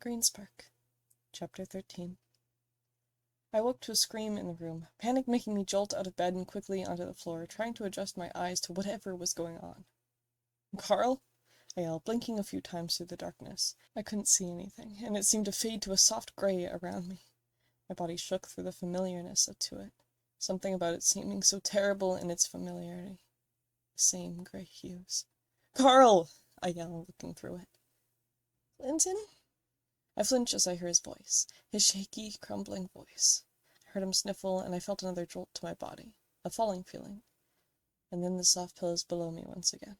Greenspark. Chapter 13. I woke to a scream in the room, panic making me jolt out of bed and quickly onto the floor, trying to adjust my eyes to whatever was going on. "Carl?" I yelled, blinking a few times through the darkness. I couldn't see anything, and it seemed to fade to a soft gray around me. My body shook through the familiarness to it, something about it seeming so terrible in its familiarity. The same gray hues. "Carl!" I yelled, looking through it. "Clinton?" I flinched as I heard his voice, his shaky, crumbling voice. I heard him sniffle, and I felt another jolt to my body, a falling feeling, and then the soft pillows below me once again.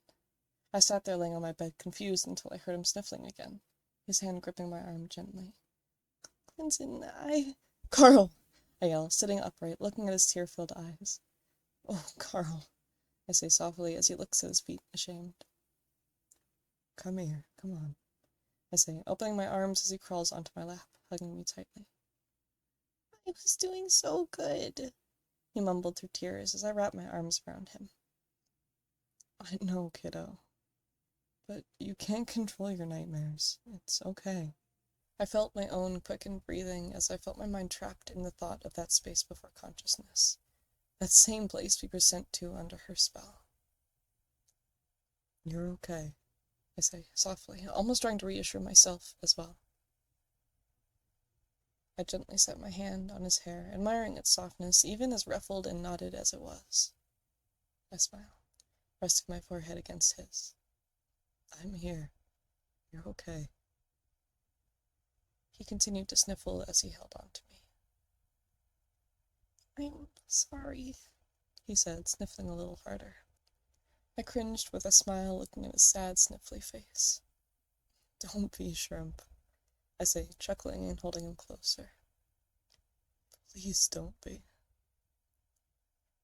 I sat there laying on my bed, confused, until I heard him sniffling again, his hand gripping my arm gently. "Clinton, Carl!" I yell, sitting upright, looking at his tear-filled eyes. "Oh, Carl," I say softly as he looks at his feet, ashamed. "Come here, come on," I say, opening my arms as he crawls onto my lap, hugging me tightly. "I was doing so good," he mumbled through tears as I wrapped my arms around him. "I know, kiddo, but you can't control your nightmares. It's okay." I felt my own quickened breathing as I felt my mind trapped in the thought of that space before consciousness, that same place we were sent to under her spell. "You're okay," I say softly, almost trying to reassure myself as well. I gently set my hand on his hair, admiring its softness, even as ruffled and knotted as it was. I smile, resting my forehead against his. "I'm here. You're okay." He continued to sniffle as he held on to me. "I'm sorry," he said, sniffling a little harder. I cringed with a smile, looking at his sad, sniffly face. "Don't be, Shrimp," I say, chuckling and holding him closer. "Please don't be."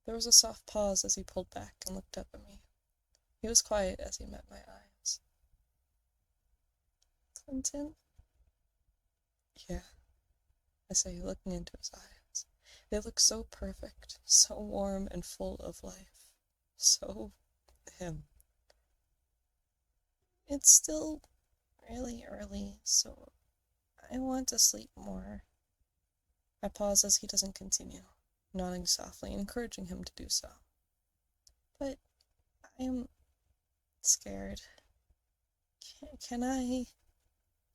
There was a soft pause as he pulled back and looked up at me. He was quiet as he met my eyes. "Clinton?" "Yeah," I say, looking into his eyes. They look so perfect, so warm and full of life. So him. "It's still really early, so I want to sleep more." I pause as he doesn't continue, nodding softly, encouraging him to do so. "But I'm scared. Can I?"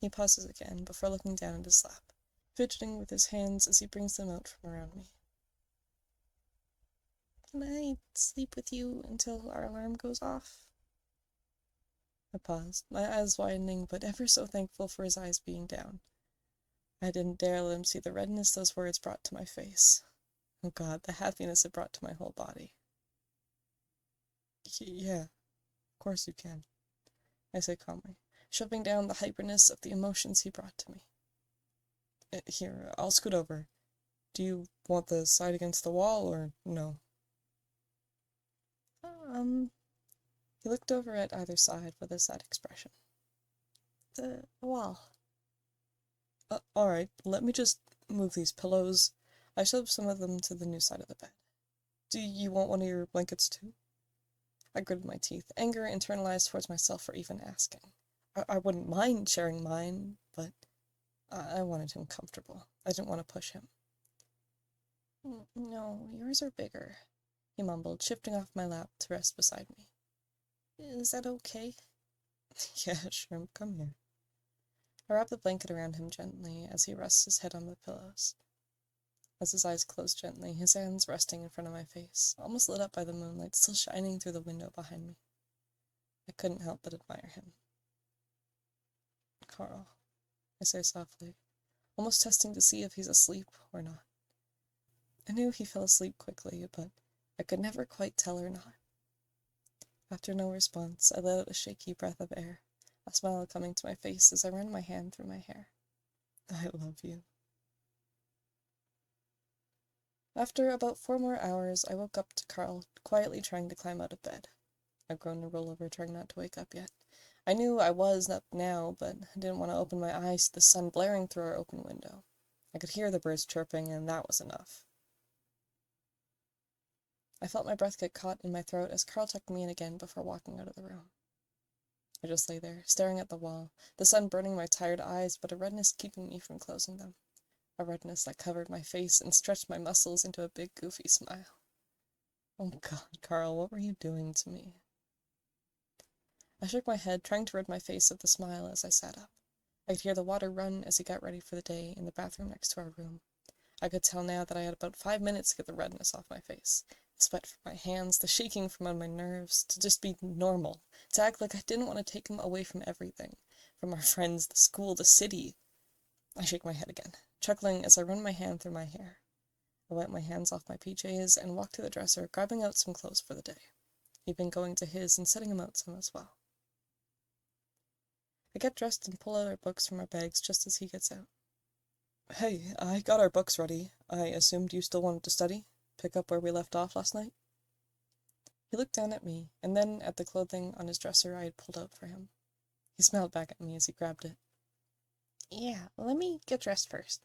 He pauses again before looking down at his lap, fidgeting with his hands as he brings them out from around me. "Can I sleep with you until our alarm goes off?" I paused, my eyes widening, but ever so thankful for his eyes being down. I didn't dare let him see the redness those words brought to my face. Oh God, the happiness it brought to my whole body. "Yeah, of course you can," I say calmly, shoving down the hyperness of the emotions he brought to me. "Here, I'll scoot over. Do you want the side against the wall, or no?" He looked over at either side with a sad expression. "The wall." Alright, let me just move these pillows." I shoved some of them to the new side of the bed. "Do you want one of your blankets too?" I gritted my teeth, anger internalized towards myself for even asking. I wouldn't mind sharing mine, but I wanted him comfortable. I didn't want to push him. "No, yours are bigger," he mumbled, shifting off my lap to rest beside me. "Is that okay?" "Yeah, Shrimp, come here." I wrap the blanket around him gently as he rests his head on the pillows. As his eyes close gently, his hands resting in front of my face, almost lit up by the moonlight still shining through the window behind me. I couldn't help but admire him. "Carl," I say softly, almost testing to see if he's asleep or not. I knew he fell asleep quickly, but I could never quite tell or not. After no response, I let out a shaky breath of air, a smile coming to my face as I ran my hand through my hair. "I love you." After about 4 more hours, I woke up to Carl quietly trying to climb out of bed. I groaned and rolled over, trying not to wake up yet. I knew I was up now, but I didn't want to open my eyes to the sun blaring through our open window. I could hear the birds chirping, and that was enough. I felt my breath get caught in my throat as Carl tucked me in again before walking out of the room. I just lay there, staring at the wall, the sun burning my tired eyes, but a redness keeping me from closing them. A redness that covered my face and stretched my muscles into a big, goofy smile. Oh God, Carl, what were you doing to me? I shook my head, trying to rid my face of the smile as I sat up. I could hear the water run as he got ready for the day in the bathroom next to our room. I could tell now that I had about 5 minutes to get the redness off my face, the sweat from my hands, the shaking from on my nerves, to just be normal, to act like I didn't want to take him away from everything, from our friends, the school, the city. I shake my head again, chuckling as I run my hand through my hair. I wipe my hands off my PJs and walk to the dresser, grabbing out some clothes for the day. He'd been going to his and setting him out some as well. I get dressed and pull out our books from our bags just as he gets out. Hey, I got our books ready. I assumed you still wanted to study? Pick up where we left off last night? He looked down at me, and then at the clothing on his dresser I had pulled out for him. He smiled back at me as he grabbed it. Yeah, let me get dressed first.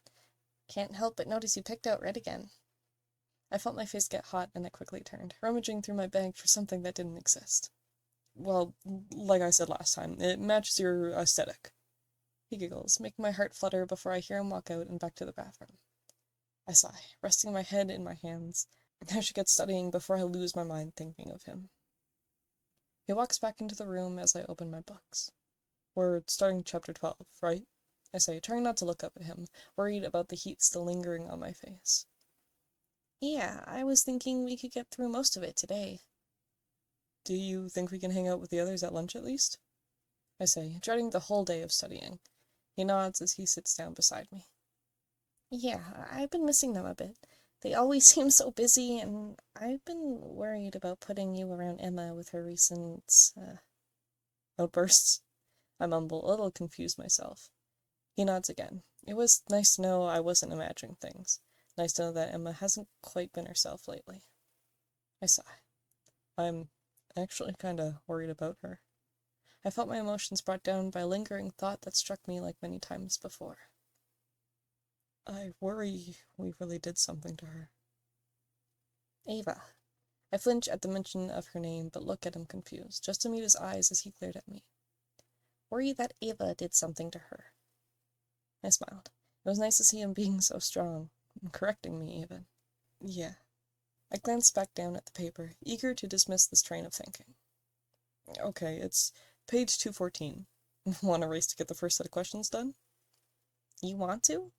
Can't help but notice you picked out red again. I felt my face get hot, and I quickly turned, rummaging through my bag for something that didn't exist. Well, like I said last time, it matches your aesthetic. He giggles, making my heart flutter before I hear him walk out and back to the bathroom. I sigh, resting my head in my hands. I should get studying before I lose my mind thinking of him. He walks back into the room as I open my books. We're starting chapter 12, right? I say, trying not to look up at him, worried about the heat still lingering on my face. Yeah, I was thinking we could get through most of it today. Do you think we can hang out with the others at lunch at least? I say, dreading the whole day of studying. He nods as he sits down beside me. Yeah, I've been missing them a bit. They always seem so busy, and I've been worried about putting you around Emma with her recent, outbursts. I mumble, a little confused myself. He nods again. It was nice to know I wasn't imagining things. Nice to know that Emma hasn't quite been herself lately. I sigh. I'm actually kinda worried about her. I felt my emotions brought down by a lingering thought that struck me like many times before. I worry we really did something to her. Ava. I flinch at the mention of her name, but look at him confused, just to meet his eyes as he glared at me. Worry that Ava did something to her. I smiled. It was nice to see him being so strong, and correcting me even. Yeah. I glanced back down at the paper, eager to dismiss this train of thinking. Okay, it's page 214. Want to race to get the first set of questions done? You want to?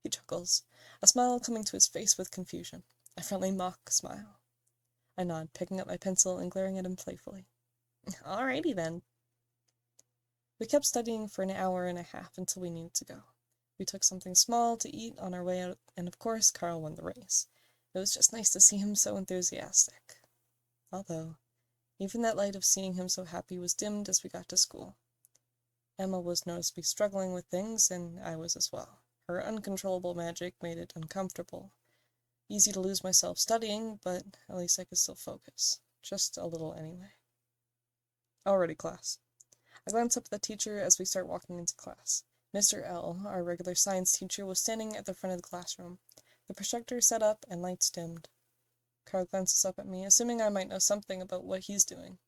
He chuckles, a smile coming to his face with confusion, a friendly mock smile. I nod, picking up my pencil and glaring at him playfully. Alrighty then. We kept studying for an hour and a half until we needed to go. We took something small to eat on our way out, and of course Carl won the race. It was just nice to see him so enthusiastic. Although, even that light of seeing him so happy was dimmed as we got to school. Emma was noticeably struggling with things, and I was as well. Her uncontrollable magic made it uncomfortable. Easy to lose myself studying, but at least I could still focus. Just a little anyway. Alrighty, class. I glance up at the teacher as we start walking into class. Mr. L., our regular science teacher, was standing at the front of the classroom. The projector set up and lights dimmed. Carl glances up at me, assuming I might know something about what he's doing.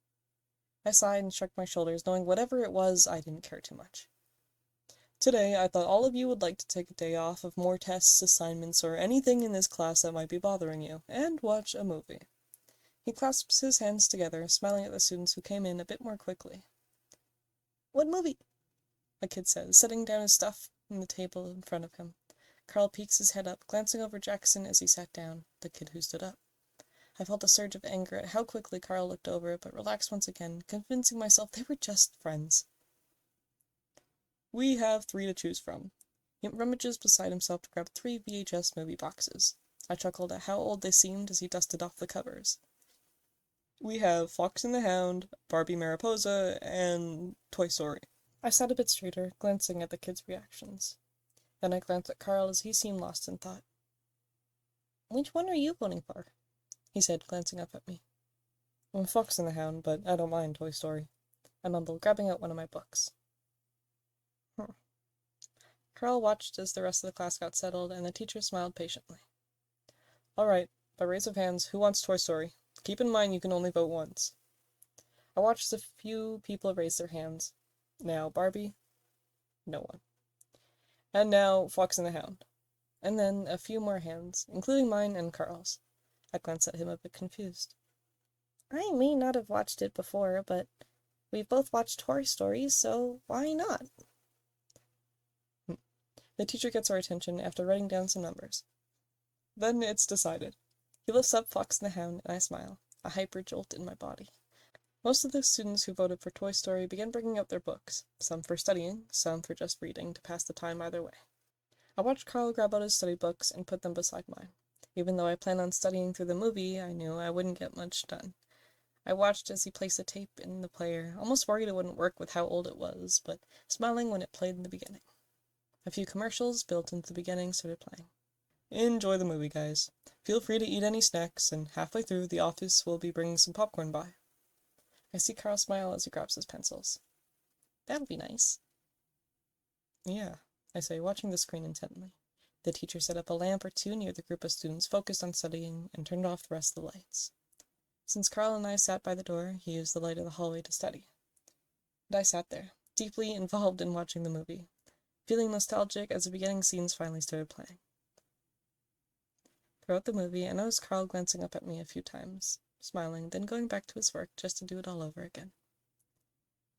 I sighed and shrugged my shoulders, knowing whatever it was, I didn't care too much. Today, I thought all of you would like to take a day off of more tests, assignments, or anything in this class that might be bothering you, and watch a movie. He clasps his hands together, smiling at the students who came in a bit more quickly. What movie? A kid says, setting down his stuff on the table in front of him. Carl peeks his head up, glancing over Jackson as he sat down, the kid who stood up. I felt a surge of anger at how quickly Carl looked over, but relaxed once again, convincing myself they were just friends. We have 3 to choose from. He rummages beside himself to grab 3 VHS movie boxes. I chuckled at how old they seemed as he dusted off the covers. We have Fox and the Hound, Barbie Mariposa, and Toy Story. I sat a bit straighter, glancing at the kids' reactions. Then I glanced at Carl as he seemed lost in thought. Which one are you voting for? He said, glancing up at me. I'm Fox and the Hound, but I don't mind Toy Story. I mumbled, grabbing out one of my books. Carl watched as the rest of the class got settled, and the teacher smiled patiently. All right, by raise of hands, who wants Toy Story? Keep in mind you can only vote once. I watched a few people raise their hands. Now Barbie, no one. And now Fox and the Hound. And then a few more hands, including mine and Carl's. I glanced at him a bit confused. I may not have watched it before, but we've both watched horror stories, so why not? The teacher gets our attention after writing down some numbers. Then it's decided. He lifts up Fox and the Hound, and I smile, a hyper jolt in my body. Most of the students who voted for Toy Story began bringing out their books, some for studying, some for just reading to pass the time either way. I watched Carl grab out his study books and put them beside mine. Even though I planned on studying through the movie, I knew I wouldn't get much done. I watched as he placed a tape in the player, almost worried it wouldn't work with how old it was, but smiling when it played in the beginning. A few commercials built into the beginning started playing. Enjoy the movie, guys. Feel free to eat any snacks, and halfway through, the office will be bringing some popcorn by. I see Carl smile as he grabs his pencils. That'll be nice. Yeah, I say, watching the screen intently. The teacher set up a lamp or two near the group of students focused on studying and turned off the rest of the lights. Since Carl and I sat by the door, he used the light of the hallway to study. And I sat there, deeply involved in watching the movie, feeling nostalgic as the beginning scenes finally started playing. Throughout the movie, I noticed Carl glancing up at me a few times, smiling, then going back to his work just to do it all over again.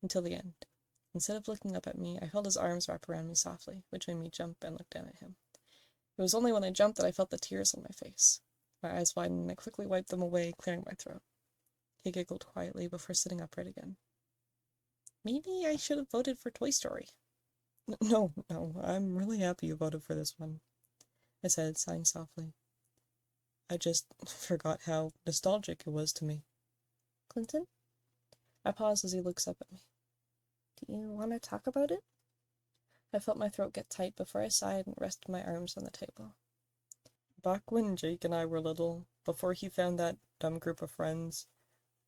Until the end. Instead of looking up at me, I felt his arms wrap around me softly, which made me jump and look down at him. It was only when I jumped that I felt the tears on my face. My eyes widened and I quickly wiped them away, clearing my throat. He giggled quietly before sitting upright again. Maybe I should have voted for Toy Story. No, I'm really happy you voted for this one, I said, sighing softly. I just forgot how nostalgic it was to me. Clinton? I pause as he looks up at me. Do you want to talk about it? I felt my throat get tight before I sighed and rested my arms on the table. Back when Jake and I were little, before he found that dumb group of friends,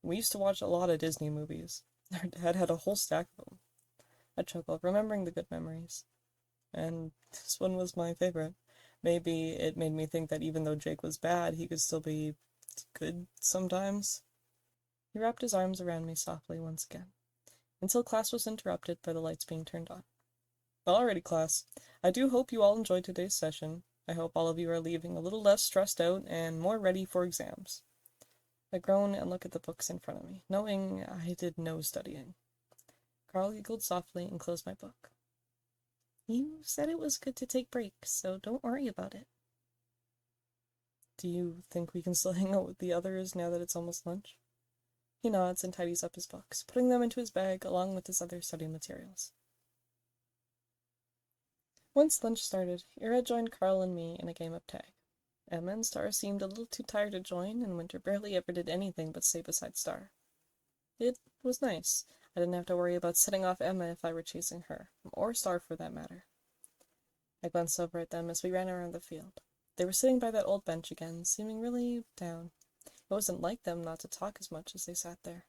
we used to watch a lot of Disney movies. Our dad had a whole stack of them. I chuckled, remembering the good memories. And this one was my favorite. Maybe it made me think that even though Jake was bad, he could still be good sometimes. He wrapped his arms around me softly once again, until class was interrupted by the lights being turned on. Alrighty, class. I do hope you all enjoyed today's session. I hope all of you are leaving a little less stressed out and more ready for exams. I groan and look at the books in front of me, knowing I did no studying. Carl giggled softly and closed my book. You said it was good to take breaks, so don't worry about it. Do you think we can still hang out with the others now that it's almost lunch? He nods and tidies up his books, putting them into his bag along with his other study materials. Once lunch started, Ira joined Carl and me in a game of tag. Emma and Star seemed a little too tired to join, and Winter barely ever did anything but stay beside Star. It was nice. I didn't have to worry about setting off Emma if I were chasing her, or Star for that matter. I glanced over at them as we ran around the field. They were sitting by that old bench again, seeming really down. It wasn't like them not to talk as much as they sat there.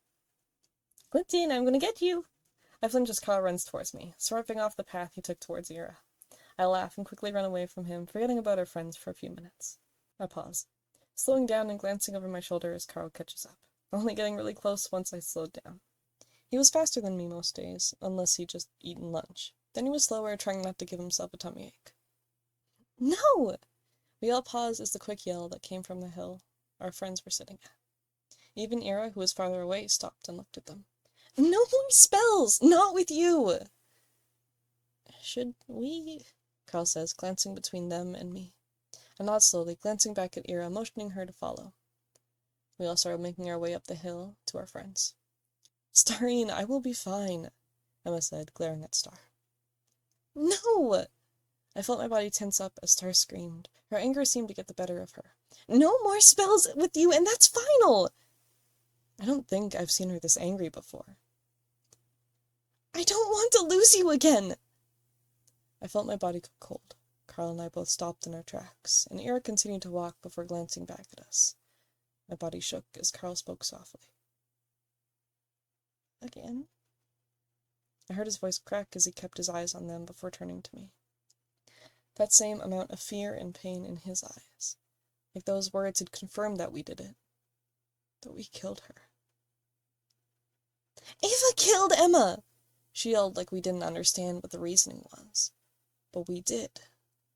Clinton, I'm gonna get you! I flinch as Carl runs towards me, swerving off the path he took towards Ira. I laugh and quickly run away from him, forgetting about our friends for a few minutes. I pause, slowing down and glancing over my shoulder as Carl catches up, only getting really close once I slowed down. He was faster than me most days, unless he'd just eaten lunch. Then he was slower, trying not to give himself a tummy ache. No! We all paused as the quick yell that came from the hill our friends were sitting at. Even Ira, who was farther away, stopped and looked at them. No more spells! Not with you! Should we? Carl says, glancing between them and me. I nod slowly, glancing back at Ira, motioning her to follow. We all started making our way up the hill to our friends. Starine, I will be fine, Emma said, glaring at Star. No! I felt my body tense up as Star screamed. Her anger seemed to get the better of her. No more spells with you, and that's final! I don't think I've seen her this angry before. I don't want to lose you again! I felt my body go cold. Carl and I both stopped in our tracks, and Ira continued to walk before glancing back at us. My body shook as Carl spoke softly. Again? I heard his voice crack as he kept his eyes on them before turning to me. That same amount of fear and pain in his eyes. Like those words had confirmed that we did it. That we killed her. Ava killed Emma! She yelled like we didn't understand what the reasoning was. But we did.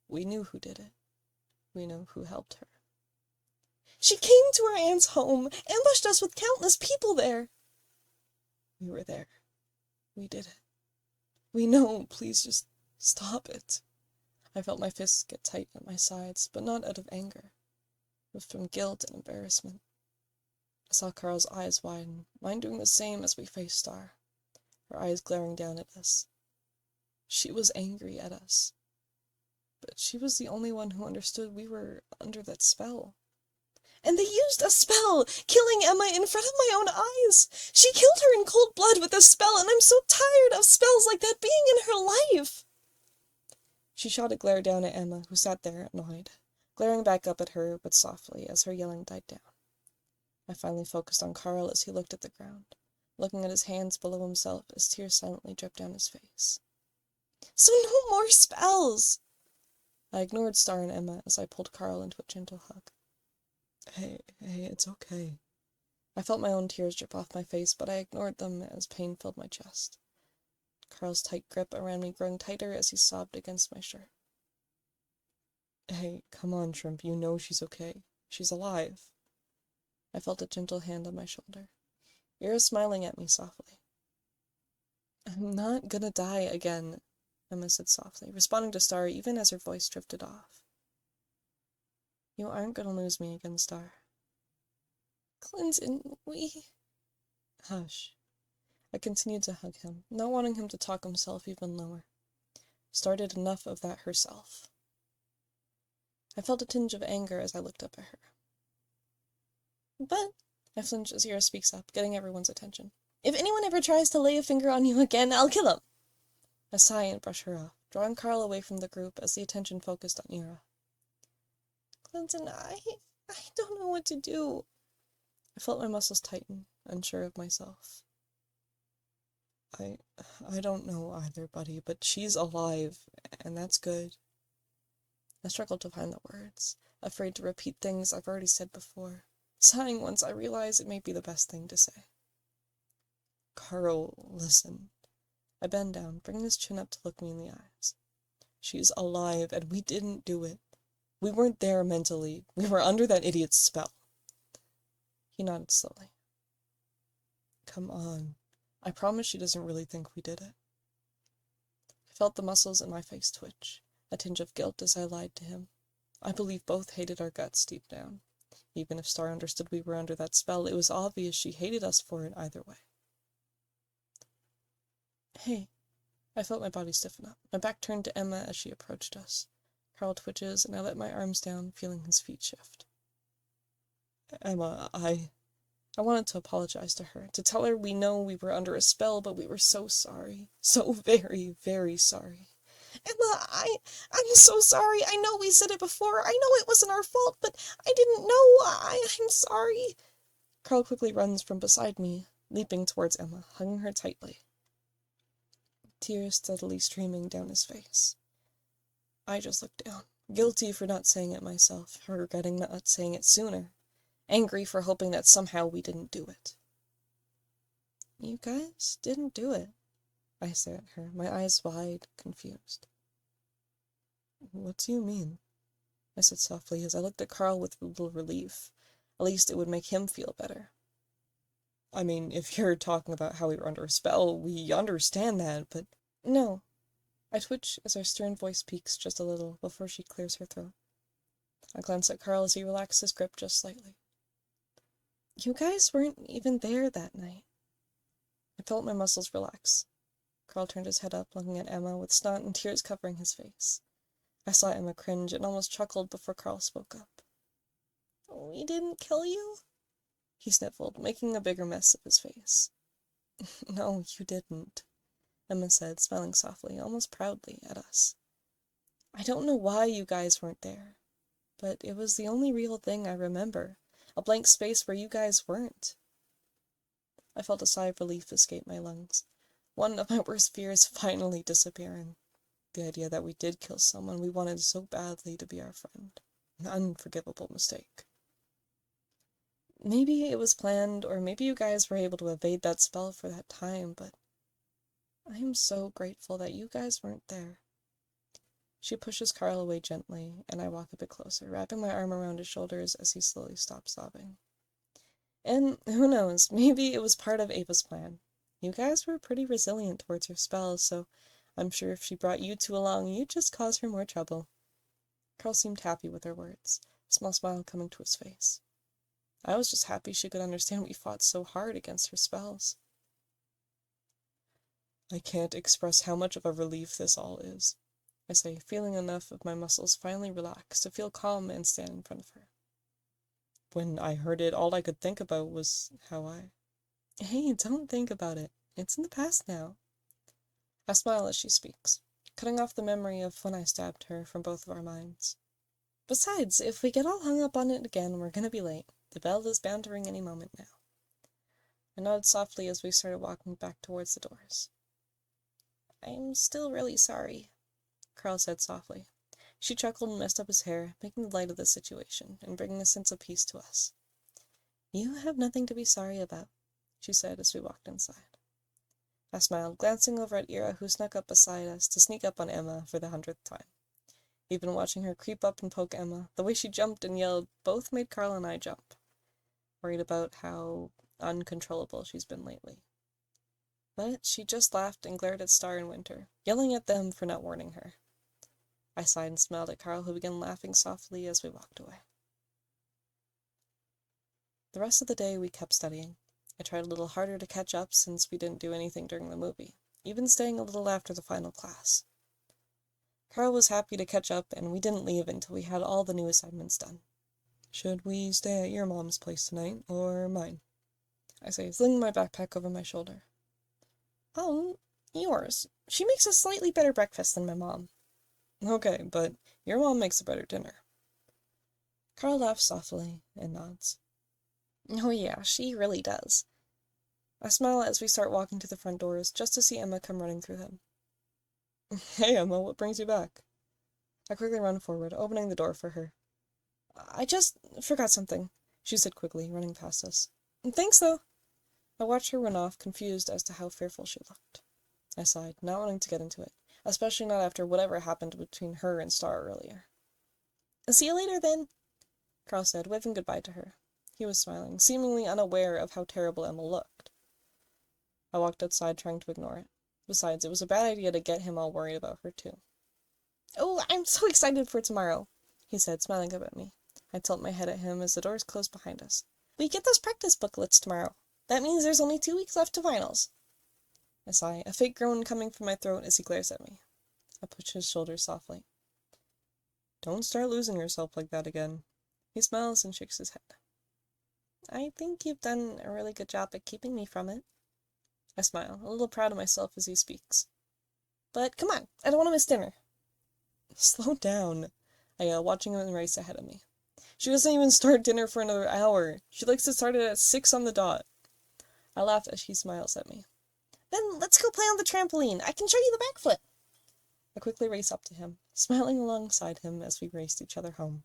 We knew who did it. We knew who helped her. She came to our aunt's home, ambushed us with countless people there. We were there. We did it. We know, please just stop it. I felt my fists get tight at my sides, but not out of anger. It was from guilt and embarrassment. I saw Carl's eyes widen, mine doing the same as we faced Star, her eyes glaring down at us. She was angry at us. But she was the only one who understood we were under that spell. And they used a spell, killing Emma in front of my own eyes. She killed her in cold blood with a spell, and I'm so tired of spells like that being in her life. She shot a glare down at Emma, who sat there, annoyed, glaring back up at her, but softly, as her yelling died down. I finally focused on Carl as he looked at the ground, looking at his hands below himself as tears silently dripped down his face. So no more spells! I ignored Star and Emma as I pulled Carl into a gentle hug. Hey, it's okay. I felt my own tears drip off my face, but I ignored them as pain filled my chest. Carl's tight grip around me growing tighter as he sobbed against my shirt. Hey, come on, Shrimp, you know she's okay. She's alive. I felt a gentle hand on my shoulder. Ira smiling at me softly. I'm not gonna die again, Emma said softly, responding to Star even as her voice drifted off. You aren't gonna lose me again, Star. Clinton, we... Hush. I continued to hug him, not wanting him to talk himself even lower. Star did enough of that herself. I felt a tinge of anger as I looked up at her. But, I flinch as Ira speaks up, getting everyone's attention. If anyone ever tries to lay a finger on you again, I'll kill him! I sigh and brush her off, drawing Carl away from the group as the attention focused on Ira. Clinton, I don't know what to do. I felt my muscles tighten, unsure of myself. I don't know either, buddy, but she's alive, and that's good. I struggled to find the words, afraid to repeat things I've already said before, sighing once I realized it may be the best thing to say. Carl, listen. I bend down, bringing his chin up to look me in the eyes. She's alive, and we didn't do it. We weren't there mentally. We were under that idiot's spell. He nodded slowly. Come on. I promise she doesn't really think we did it. I felt the muscles in my face twitch, a tinge of guilt as I lied to him. I believe both hated our guts deep down. Even if Star understood we were under that spell, it was obvious she hated us for it either way. Hey. I felt my body stiffen up, my back turned to Emma as she approached us. Carl twitches, and I let my arms down, feeling his feet shift. Emma, I wanted to apologize to her, to tell her we know we were under a spell, but we were so sorry. So very, very sorry. Emma, I'm so sorry. I know we said it before. I know it wasn't our fault, but I didn't know. I'm sorry. Carl quickly runs from beside me, leaping towards Emma, hugging her tightly. Tears steadily streaming down his face. I just looked down, guilty for not saying it myself, for regretting not saying it sooner, angry for hoping that somehow we didn't do it. You guys didn't do it, I stared at her, my eyes wide, confused. What do you mean? I said softly as I looked at Carl with a little relief. At least it would make him feel better. I mean, if you're talking about how we were under a spell, we understand that, but... No. I twitch as her stern voice peaks just a little before she clears her throat. I glance at Carl as he relaxes his grip just slightly. You guys weren't even there that night. I felt my muscles relax. Carl turned his head up, looking at Emma, with snot and tears covering his face. I saw Emma cringe and almost chuckled before Carl spoke up. We didn't kill you? He sniffled, making a bigger mess of his face. No, you didn't, Emma said, smiling softly, almost proudly, at us. I don't know why you guys weren't there, but it was the only real thing I remember, a blank space where you guys weren't. I felt a sigh of relief escape my lungs, one of my worst fears finally disappearing. The idea that we did kill someone we wanted so badly to be our friend. An unforgivable mistake. Maybe it was planned, or maybe you guys were able to evade that spell for that time, but I am so grateful that you guys weren't there. She pushes Carl away gently, and I walk a bit closer, wrapping my arm around his shoulders as he slowly stops sobbing. And who knows, maybe it was part of Ava's plan. You guys were pretty resilient towards her spells, so I'm sure if she brought you two along, you'd just cause her more trouble. Carl seemed happy with her words, a small smile coming to his face. I was just happy she could understand we fought so hard against her spells. I can't express how much of a relief this all is, I say, feeling enough of my muscles finally relax to feel calm and stand in front of her. When I heard it, all I could think about was Hey, don't think about it. It's in the past now. I smile as she speaks, cutting off the memory of when I stabbed her from both of our minds. Besides, if we get all hung up on it again, we're gonna be late. The bell is bound to ring any moment now. I nodded softly as we started walking back towards the doors. I'm still really sorry, Carl said softly. She chuckled and messed up his hair, making light of the situation and bringing a sense of peace to us. You have nothing to be sorry about, she said as we walked inside. I smiled, glancing over at Ira, who snuck up beside us to sneak up on Emma for the 100th time. Even watching her creep up and poke Emma, the way she jumped and yelled both made Carl and I jump, worried about how uncontrollable she's been lately. But she just laughed and glared at Star and Winter, yelling at them for not warning her. I sighed and smiled at Carl, who began laughing softly as we walked away. The rest of the day we kept studying. I tried a little harder to catch up since we didn't do anything during the movie, even staying a little after the final class. Carl was happy to catch up, and we didn't leave until we had all the new assignments done. Should we stay at your mom's place tonight, or mine? I say, flinging my backpack over my shoulder. Yours. She makes a slightly better breakfast than my mom. Okay, but your mom makes a better dinner. Carl laughs softly and nods. Oh yeah, she really does. I smile as we start walking to the front doors, just to see Emma come running through them. Hey Emma, what brings you back? I quickly run forward, opening the door for her. I just forgot something, she said quickly, running past us. Thanks though. I watched her run off, confused as to how fearful she looked. I sighed, not wanting to get into it, especially not after whatever happened between her and Star earlier. See you later then, Carl said, waving goodbye to her. He was smiling, seemingly unaware of how terrible Emma looked. I walked outside, trying to ignore it. Besides, it was a bad idea to get him all worried about her, too. Oh, I'm so excited for tomorrow, he said, smiling up at me. I tilted my head at him as the doors closed behind us. We get those practice booklets tomorrow. That means there's only 2 weeks left to finals. I sigh, a fake groan coming from my throat as he glares at me. I push his shoulders softly. Don't start losing yourself like that again. He smiles and shakes his head. I think you've done a really good job at keeping me from it. I smile, a little proud of myself as he speaks. But come on, I don't want to miss dinner. Slow down, I yell, watching him race ahead of me. She doesn't even start dinner for another hour. She likes to start it at 6 on the dot. I laugh as he smiles at me. Then let's go play on the trampoline. I can show you the back flip. I quickly race up to him, smiling alongside him as we raced each other home.